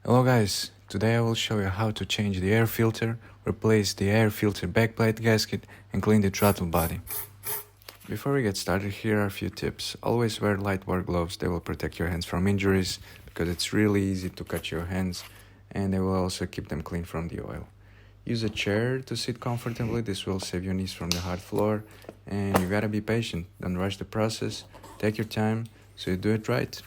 Hello guys, today I will show you how to change the air filter, replace the air filter backplate gasket and clean the throttle body. Before we get started, here are a few tips. Always wear light work gloves, they will protect your hands from injuries because it's really easy to cut your hands and they will also keep them clean from the oil. Use a chair to sit comfortably, this will save your knees from the hard floor, and you gotta be patient, don't rush the process, take your time so you do it right.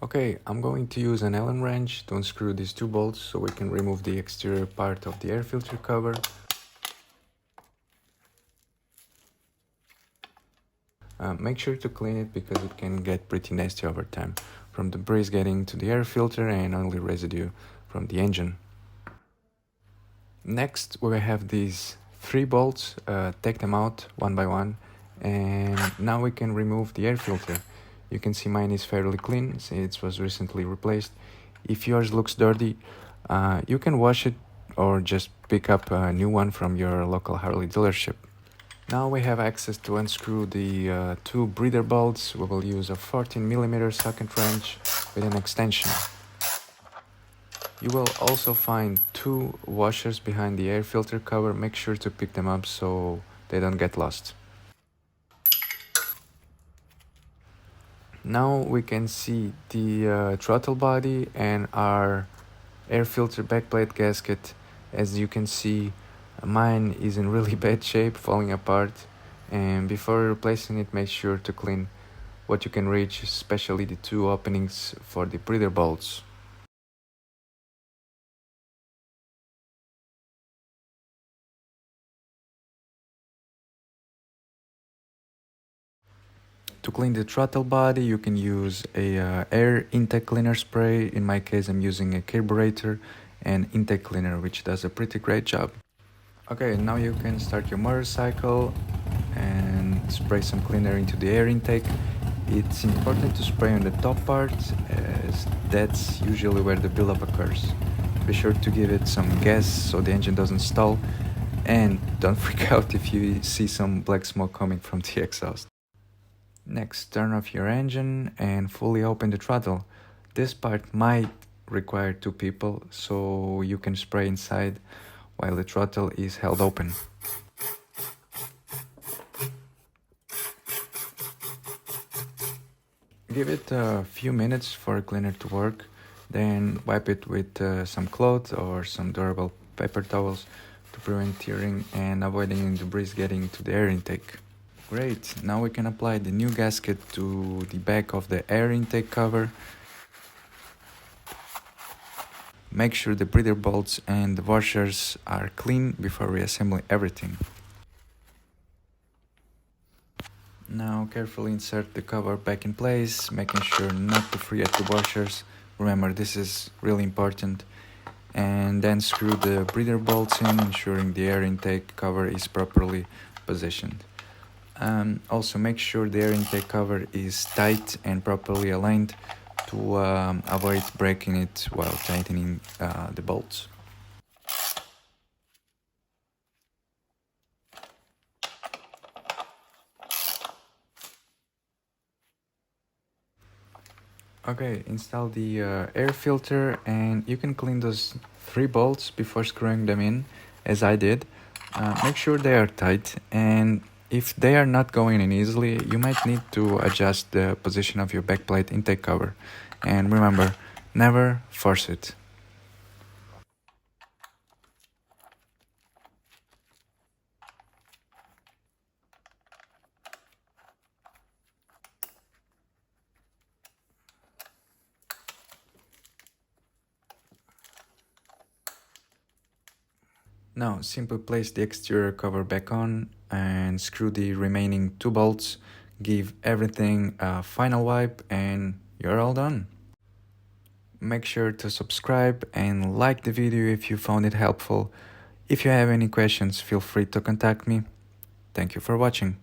Okay, I'm going to use an Allen wrench to unscrew these two bolts so we can remove the exterior part of the air filter cover. Make sure to clean it because it can get pretty nasty over time, from the breeze getting to the air filter and only residue from the engine. Next, we have these three bolts, take them out one by one, and now we can remove the air filter. You can see mine is fairly clean, since it was recently replaced. If yours looks dirty, you can wash it or just pick up a new one from your local Harley dealership. Now we have access to unscrew the two breather bolts. We will use a 14mm socket wrench with an extension. You will also find two washers behind the air filter cover. Make sure to pick them up so they don't get lost. Now we can see the throttle body and our air filter backplate gasket. As you can see, mine is in really bad shape, falling apart, and before replacing it, make sure to clean what you can reach, especially the two openings for the breather bolts. To clean the throttle body, you can use a air intake cleaner spray. In my case, I'm using a carburetor and intake cleaner, which does a pretty great job. Okay, now you can start your motorcycle and spray some cleaner into the air intake. It's important to spray on the top part, as that's usually where the buildup occurs. Be sure to give it some gas so the engine doesn't stall, and don't freak out if you see some black smoke coming from the exhaust. Next, turn off your engine and fully open the throttle. This part might require two people, so you can spray inside while the throttle is held open. Give it a few minutes for a cleaner to work, then wipe it with some cloth or some durable paper towels to prevent tearing and avoiding debris getting to the air intake. Great, now we can apply the new gasket to the back of the air intake cover. Make sure the breather bolts and the washers are clean before reassembling everything. Now carefully insert the cover back in place, making sure not to free at the washers. Remember, this is really important. And then screw the breather bolts in, ensuring the air intake cover is properly positioned. Also make sure the air intake cover is tight and properly aligned to avoid breaking it while tightening the bolts. Okay, install the air filter, and you can clean those three bolts before screwing them in, as I did. Make sure they are tight, and if they are not going in easily, you might need to adjust the position of your backplate intake cover. And remember, never force it. Now, simply place the exterior cover back on and screw the remaining two bolts. Give everything a final wipe and you're all done. Make sure to subscribe and like the video if you found it helpful. If you have any questions, feel free to contact me. Thank you for watching.